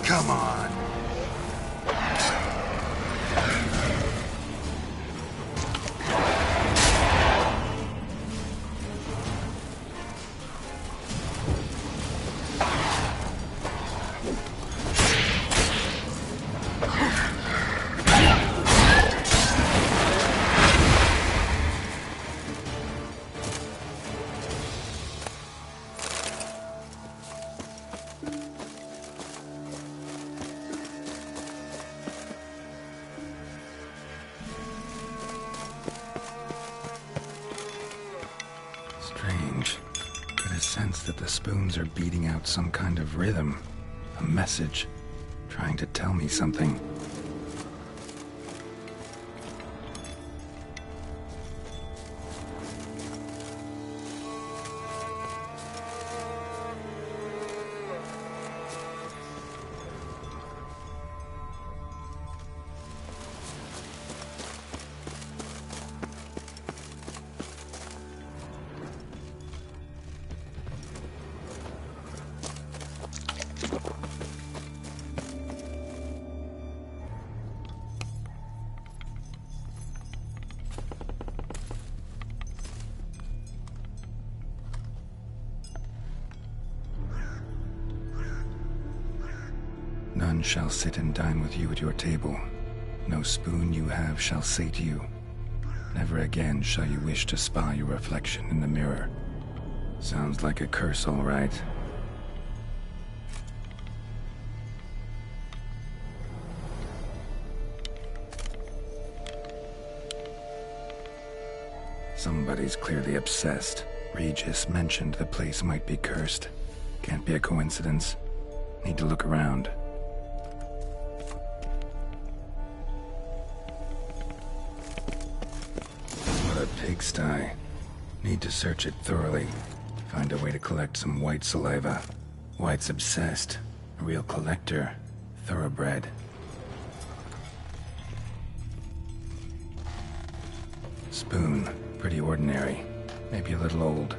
Come on. Strange. Get a sense that the spoons are beating out some kind of rhythm. A message. Trying to tell me something. None shall sit and dine with you at your table. No spoon you have shall say to you. Never again shall you wish to spy your reflection in the mirror. Sounds like a curse, all right. Somebody's clearly obsessed. Regis mentioned the place might be cursed. Can't be a coincidence. Need to look around. What a pigsty. Need to search it thoroughly. Find a way to collect some white saliva. White's obsessed. A real collector. Thoroughbred. Spoon. Pretty ordinary. Maybe a little old.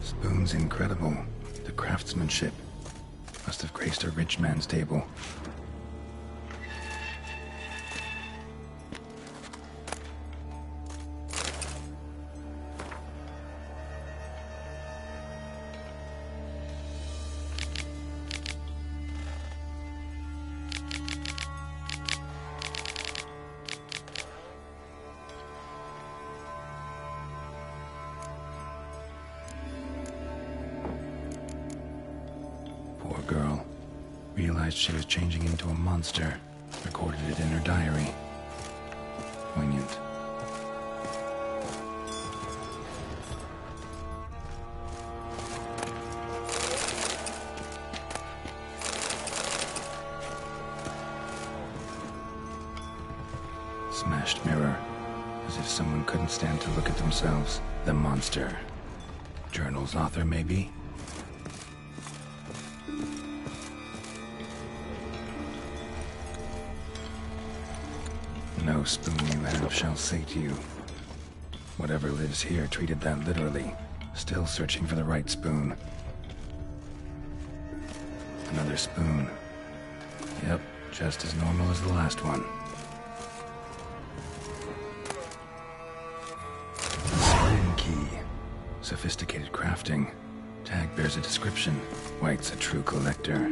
Spoon's incredible. The craftsmanship. Must have graced a rich man's table. Poor girl. Realized she was changing into a monster. Recorded it in her diary. Poignant. Smashed mirror. As if someone couldn't stand to look at themselves. The monster. Journal's author, maybe? No spoon you have shall say to you. Whatever lives here treated that literally. Still searching for the right spoon. Another spoon. Yep, just as normal as the last one. Spin key. Sophisticated crafting. Tag bears a description. White's a true collector.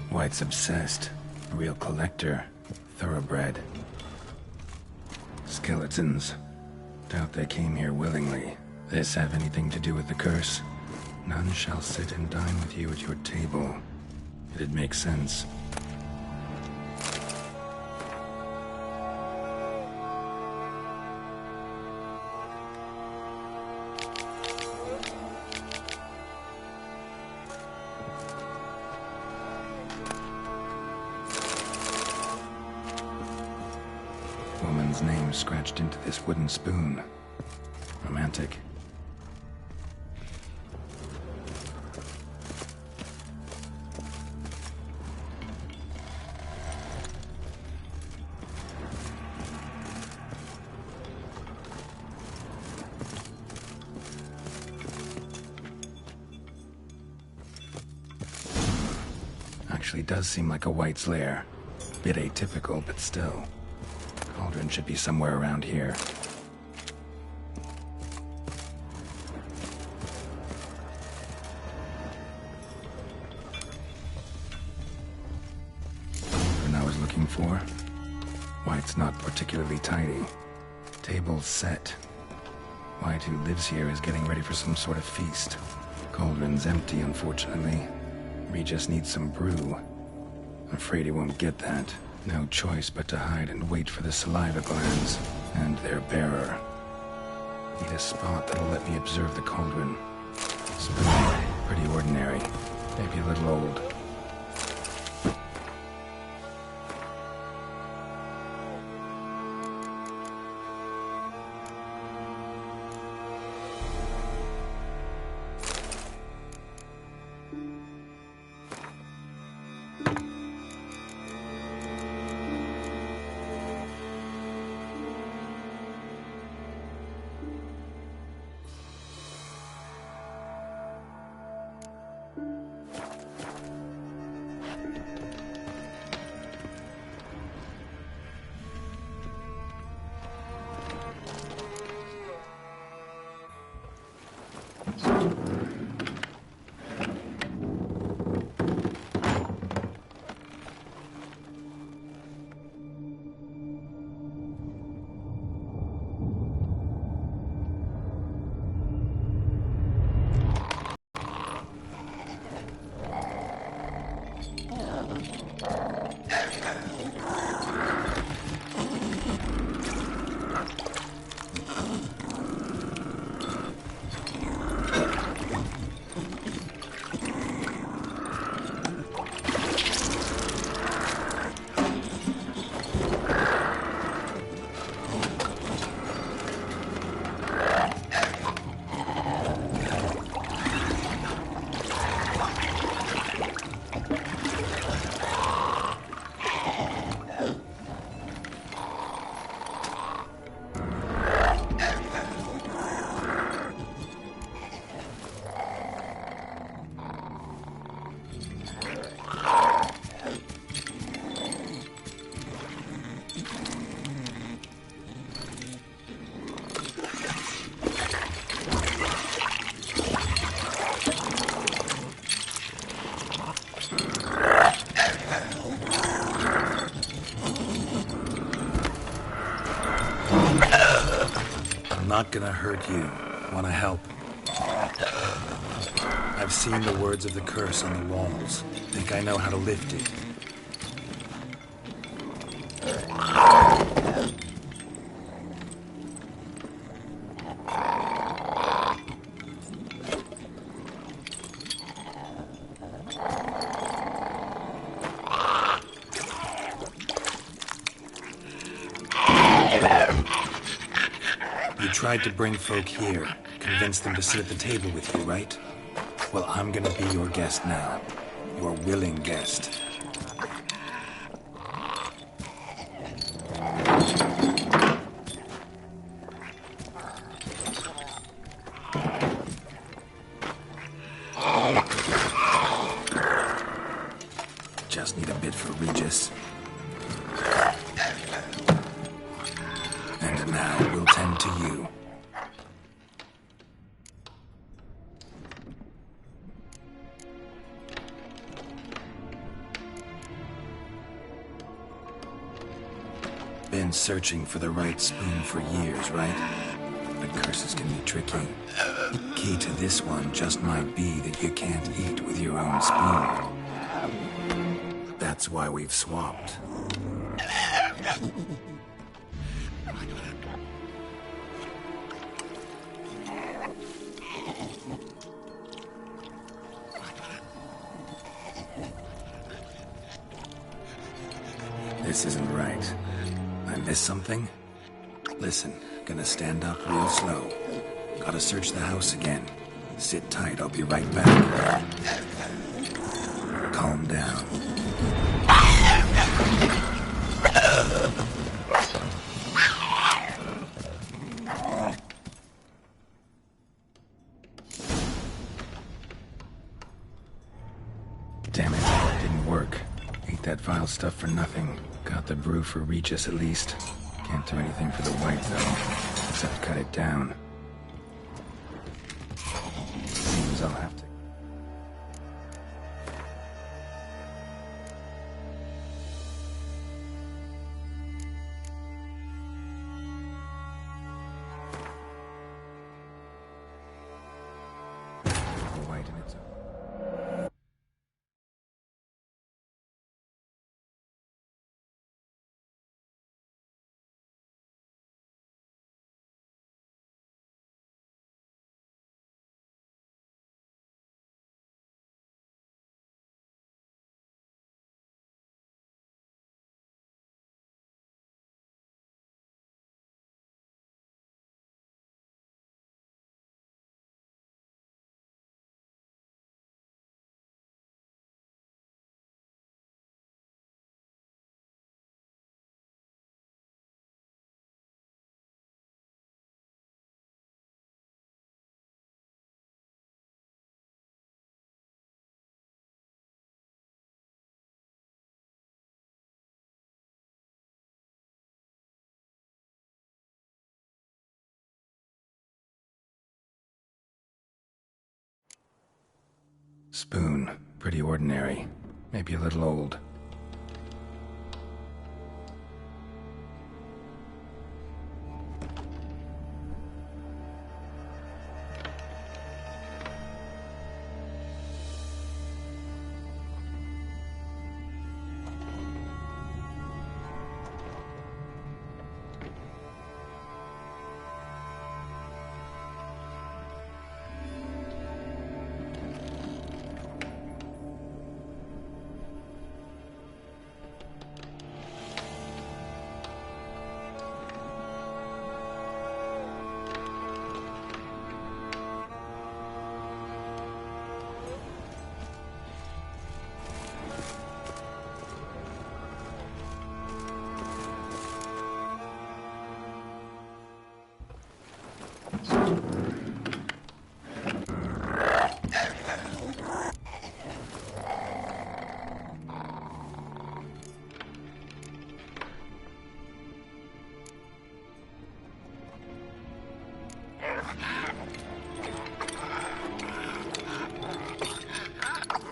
White's obsessed. A real collector. Thoroughbred. Skeletons. Doubt they came here willingly. This have anything to do with the curse? None shall sit and dine with you at your table. It'd make sense. woman's name scratched into this wooden spoon. Romantic. Actually does seem like a White's lair. Bit atypical, but still. Cauldron should be somewhere around here. Cauldron I was looking for. White's not particularly tidy. Table's set. White, who lives here, is getting ready for some sort of feast. Cauldron's empty, unfortunately. Regis needs some brew. I'm afraid he won't get that. No choice but to hide and wait for the saliva glands and their bearer. Need a spot that'll let me observe the cauldron. Spoon, pretty ordinary. Maybe a little old. Not gonna hurt you. Wanna help? I've seen the words of the curse on the walls. Think I know how to lift it. You tried to bring folk here, convince them to sit at the table with you, right? Well, I'm gonna be your guest now. Your willing guest. Just need a bit for Regis. And now we'll tend to you. Been searching for the right spoon for years, right? But curses can be tricky. Key to this one just might be that you can't eat with your own spoon. That's why we've swapped. This isn't right. I'm miss something? Listen, gonna stand up real slow. Gotta search the house again. Sit tight, I'll be right back. Calm down. Damn it, didn't work. Ate that vile stuff for nothing. Got the brew for Regis at least. Can't do anything for the white though, except cut it down. Seems I'll have to. The white in its own. Spoon. Pretty ordinary. Maybe a little old.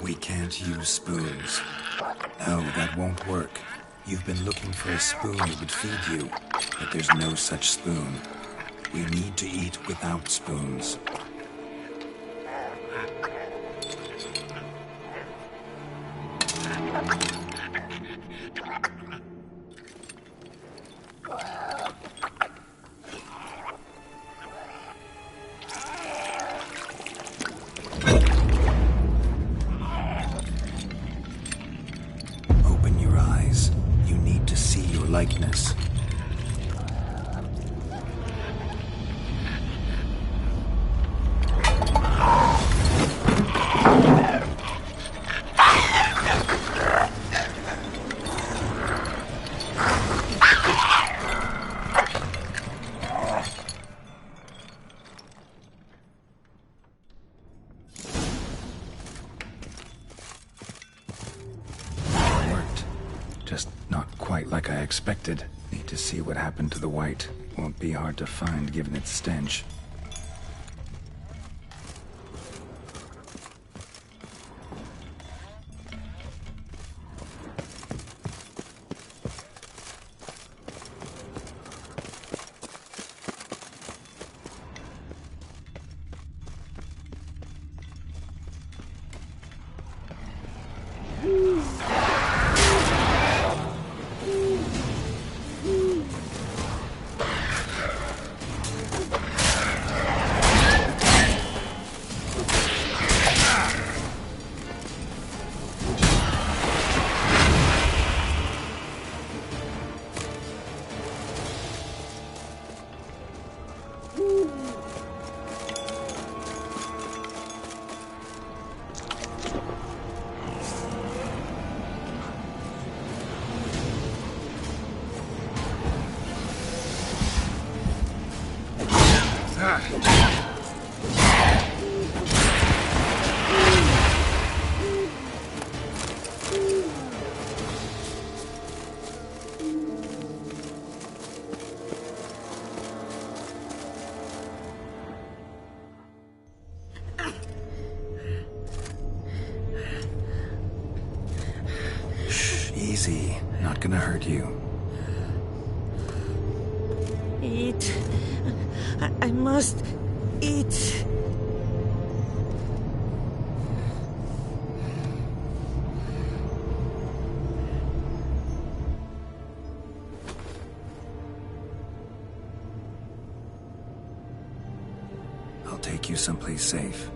We can't use spoons. No, that won't work. You've been looking for a spoon that would feed you, but there's no such spoon. We need to eat without spoons. Open your eyes. You need to see your likeness. Just not quite like I expected. Need to see what happened to the white. Won't be hard to find given its stench. Easy. Not gonna hurt you. Eat. I must eat. I'll take you someplace safe.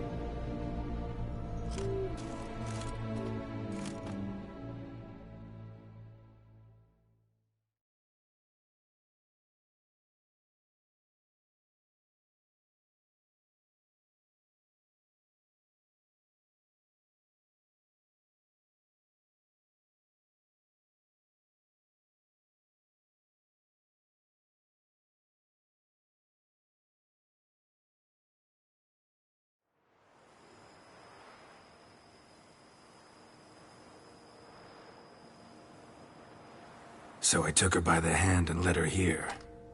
So I took her by the hand and led her here.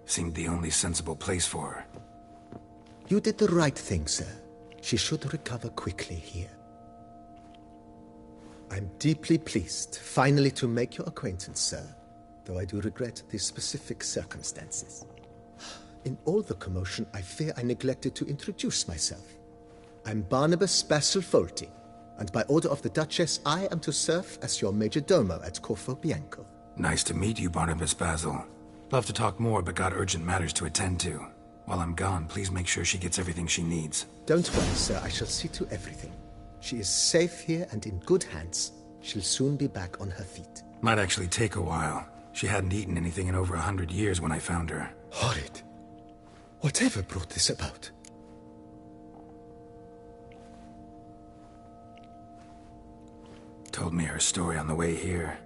Seemed the only sensible place for her. You did the right thing, sir. She should recover quickly here. I'm deeply pleased, finally, to make your acquaintance, sir, though I do regret the specific circumstances. In all the commotion, I fear I neglected to introduce myself. I'm Barnabas Basil Folty, and by order of the Duchess, I am to serve as your major domo at Corvo Bianco. Nice to meet you, Barnabas Basil. Love to talk more, but got urgent matters to attend to. While I'm gone, please make sure she gets everything she needs. Don't worry, sir. I shall see to everything. She is safe here and in good hands. She'll soon be back on her feet. Might actually take a while. She hadn't eaten anything in over 100 years when I found her. Horrid. Whatever brought this about? Told me her story on the way here.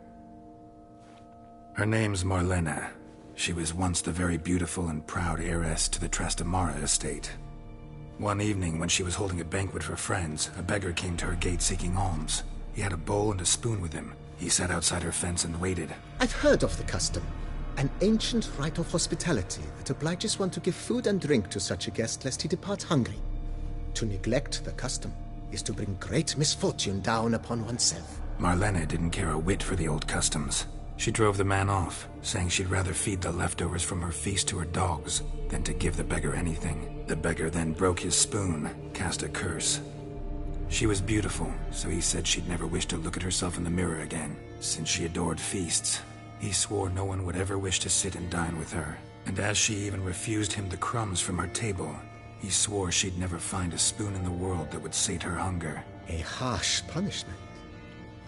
Her name's Marlena. She was once the very beautiful and proud heiress to the Trastamara estate. One evening, when she was holding a banquet for friends, a beggar came to her gate seeking alms. He had a bowl and a spoon with him. He sat outside her fence and waited. I've heard of the custom. An ancient rite of hospitality that obliges one to give food and drink to such a guest lest he depart hungry. To neglect the custom is to bring great misfortune down upon oneself. Marlena didn't care a whit for the old customs. She drove the man off, saying she'd rather feed the leftovers from her feast to her dogs than to give the beggar anything. The beggar then broke his spoon, cast a curse. She was beautiful, so he said she'd never wish to look at herself in the mirror again. Since she adored feasts, he swore no one would ever wish to sit and dine with her. And as she even refused him the crumbs from her table, he swore she'd never find a spoon in the world that would sate her hunger. A harsh punishment.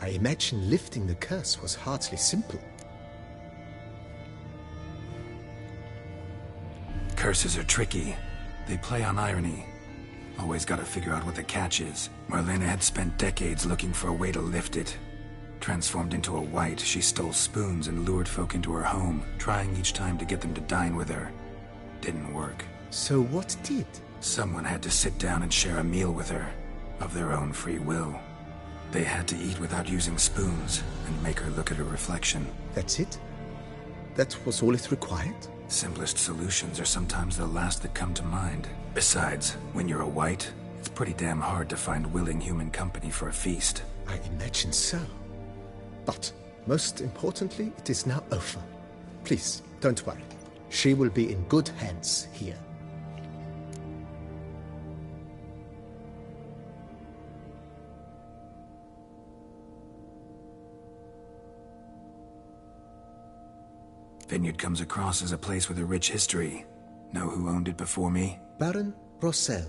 I imagine lifting the curse was hardly simple. Curses are tricky. They play on irony. Always gotta figure out what the catch is. Marlena had spent decades looking for a way to lift it. Transformed into a wight, she stole spoons and lured folk into her home, trying each time to get them to dine with her. Didn't work. So what did? Someone had to sit down and share a meal with her, of their own free will. They had to eat without using spoons, and make her look at her reflection. That's it? That was all it required? Simplest solutions are sometimes the last that come to mind. Besides, when you're a wight, it's pretty damn hard to find willing human company for a feast. I imagine so. But, most importantly, it is now over. Please, don't worry. She will be in good hands here. Vineyard comes across as a place with a rich history. Know who owned it before me? Baron Rossel,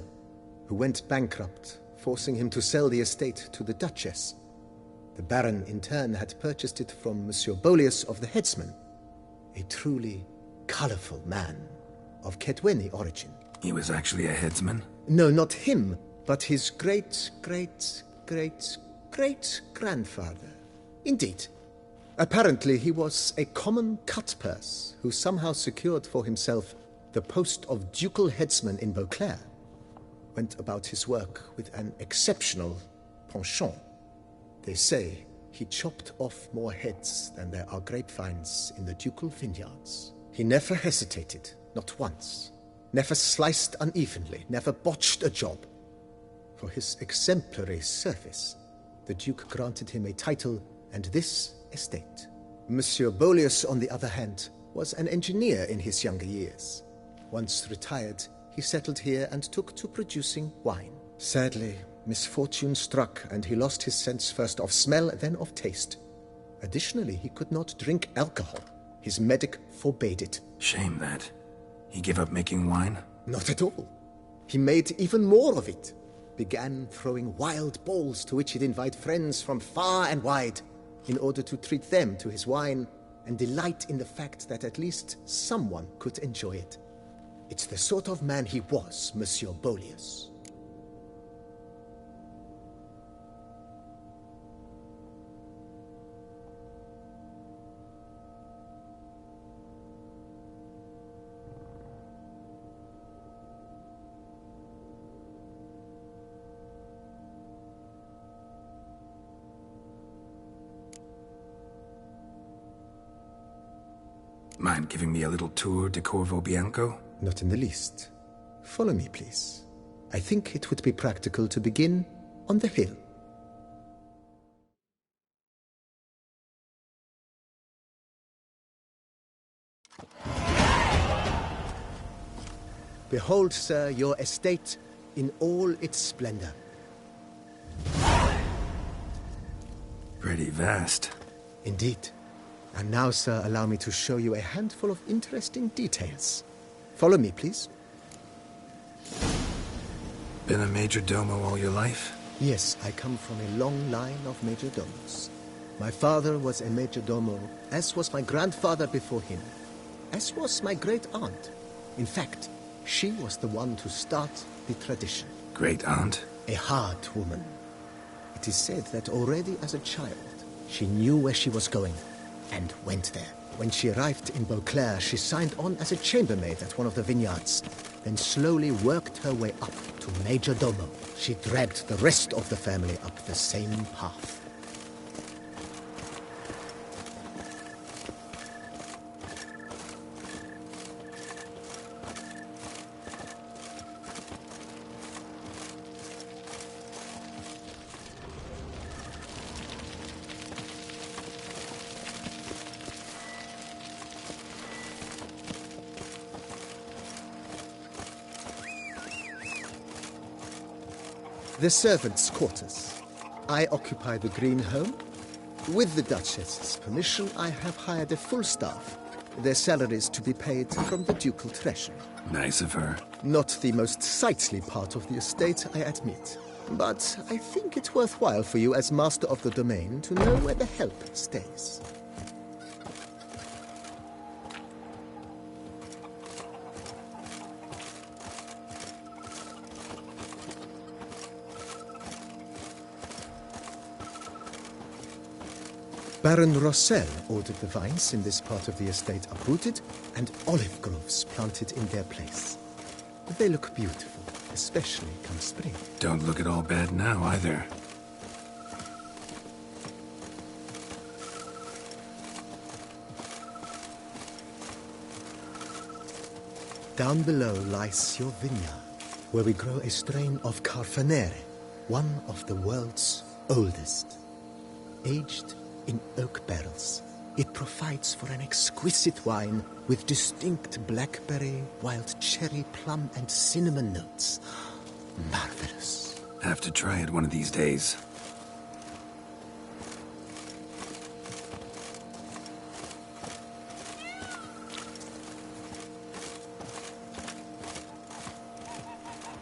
who went bankrupt, forcing him to sell the estate to the Duchess. The Baron, in turn, had purchased it from Monsieur Bolius of the Headsman, a truly colorful man of Kedweni origin. He was actually a headsman? No, not him, but his great-great-great-great-grandfather. Indeed. Apparently, he was a common cutpurse who somehow secured for himself the post of ducal headsman in Beauclair. Went about his work with an exceptional penchant. They say he chopped off more heads than there are grapevines in the ducal vineyards. He never hesitated, not once. Never sliced unevenly, never botched a job. For his exemplary service, the Duke granted him a title and this estate. Monsieur Bolius, on the other hand, was an engineer in his younger years. Once retired, he settled here and took to producing wine. Sadly, misfortune struck and he lost his sense first of smell, then of taste. Additionally, he could not drink alcohol. His medic forbade it. Shame that. He gave up making wine? Not at all. He made even more of it. Began throwing wild balls to which he'd invite friends from far and wide in order to treat them to his wine and delight in the fact that at least someone could enjoy it. It's the sort of man he was, Monsieur Bolius. Mind giving me a little tour de Corvo Bianco? Not in the least. Follow me, please. I think it would be practical to begin on the hill. Behold, sir, your estate in all its splendor. Pretty vast. Indeed. And now, sir, allow me to show you a handful of interesting details. Follow me, please. Been a major domo all your life? Yes, I come from a long line of major domos. My father was a major domo, as was my grandfather before him, as was my great-aunt. In fact, she was the one to start the tradition. Great-aunt? A hard woman. It is said that already as a child, she knew where she was going and went there. When she arrived in Beauclair, she signed on as a chambermaid at one of the vineyards, then slowly worked her way up to major domo. She dragged the rest of the family up the same path. The servants' quarters. I occupy the green home. With the Duchess's permission, I have hired a full staff. Their salaries to be paid from the ducal treasury. Nice of her. Not the most sightly part of the estate, I admit. But I think it's worthwhile for you as master of the domain to know where the help stays. Baron Rossel ordered the vines in this part of the estate uprooted and olive groves planted in their place. They look beautiful, especially come spring. Don't look at all bad now, either. Down below lies your vineyard, where we grow a strain of Carfanere, one of the world's oldest. Aged in oak barrels, it provides for an exquisite wine with distinct blackberry, wild cherry, plum, and cinnamon notes. Marvelous. Have to try it one of these days.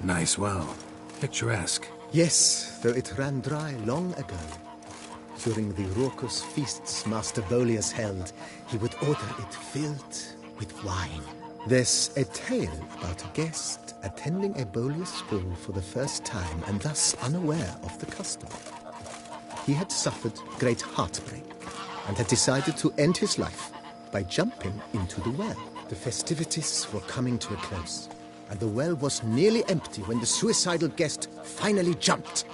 Nice well. Picturesque. Yes, though it ran dry long ago. During the raucous feasts Master Bolius held, he would order it filled with wine. There's a tale about a guest attending a Bolius ball for the first time and thus unaware of the custom. He had suffered great heartbreak and had decided to end his life by jumping into the well. The festivities were coming to a close, and the well was nearly empty when the suicidal guest finally jumped.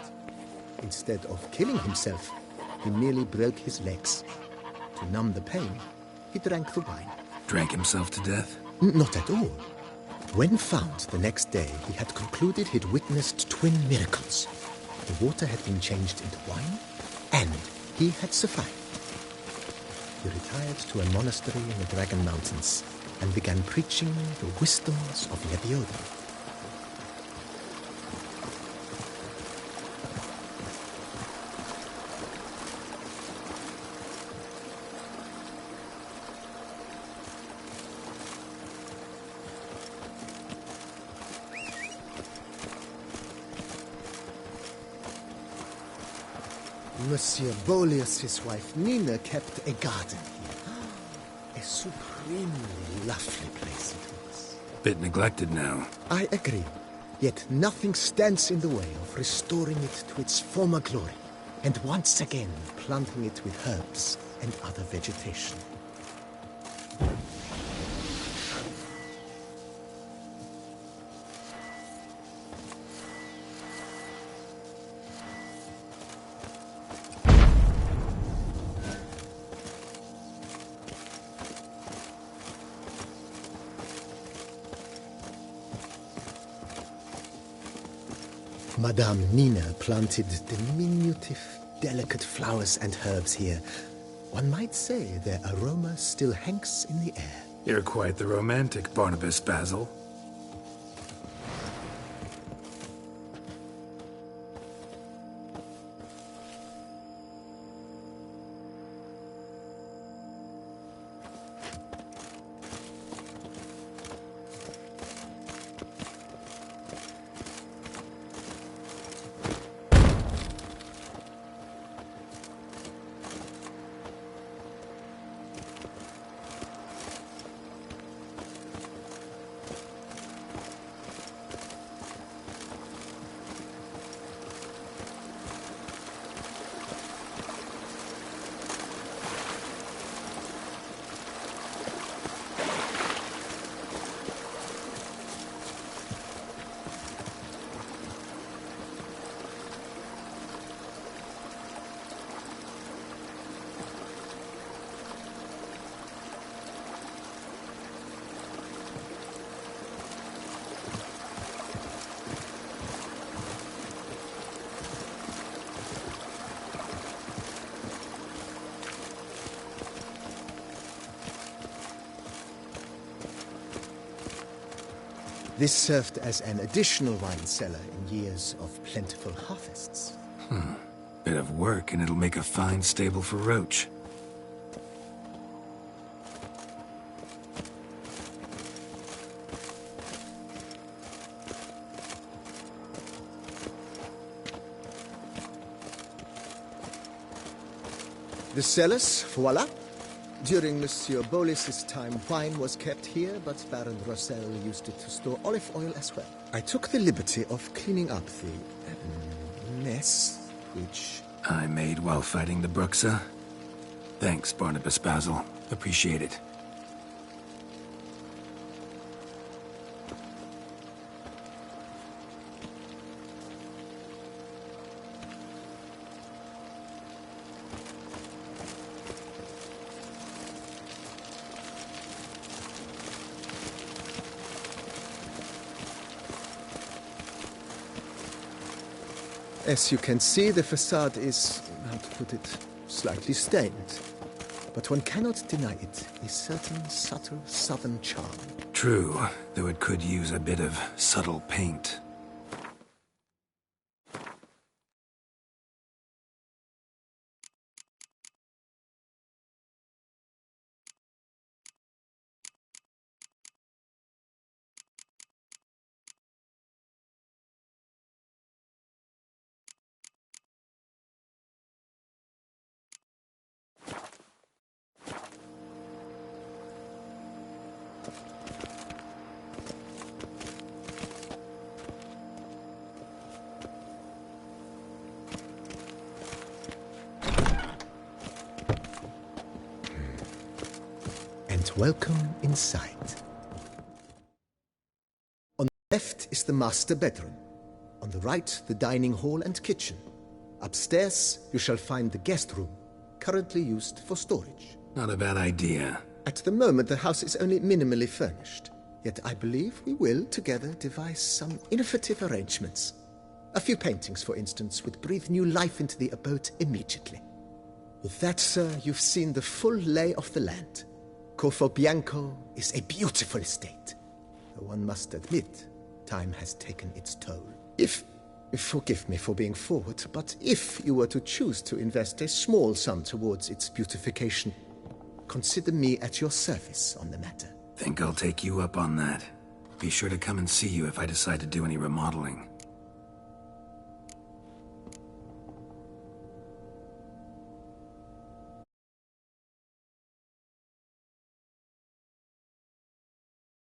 Instead of killing himself, he merely broke his legs. To numb the pain, he drank the wine. Drank himself to death? Not at all. When found the next day, he had concluded he'd witnessed twin miracles. The water had been changed into wine, and he had survived. he retired to a monastery in the Dragon Mountains and began preaching the wisdoms of Lebioda. Monsieur Bolius, his wife Nina, kept a garden here. A supremely lovely place it was. Bit neglected now. I agree. Yet nothing stands in the way of restoring it to its former glory, and once again planting it with herbs and other vegetation. Madame Nina planted diminutive, delicate flowers and herbs here. One might say their aroma still hangs in the air. You're quite the romantic, Barnabas Basil. This served as an additional wine cellar in years of plentiful harvests. Bit of work and it'll make a fine stable for Roach. The cellars, voila. During Monsieur Bolis's time, wine was kept here, but Baron Rossel used it to store olive oil as well. I took the liberty of cleaning up the mess, which I made while fighting the Bruxa. Thanks, Barnabas Basil. Appreciate it. As you can see, the facade is, how to put it, slightly stained. But one cannot deny it, a certain subtle southern charm. True, though it could use a bit of subtle paint. And welcome inside. On the left is the master bedroom. On the right, the dining hall and kitchen. Upstairs, you shall find the guest room, currently used for storage. Not a bad idea. At the moment, the house is only minimally furnished. Yet I believe we will, together, devise some innovative arrangements. A few paintings, for instance, would breathe new life into the abode immediately. With that, sir, you've seen the full lay of the land. Corvo Bianco is a beautiful estate. Though one must admit, time has taken its toll. Forgive me for being forward, but if you were to choose to invest a small sum towards its beautification, consider me at your service on the matter. Think I'll take you up on that. Be sure to come and see you if I decide to do any remodeling.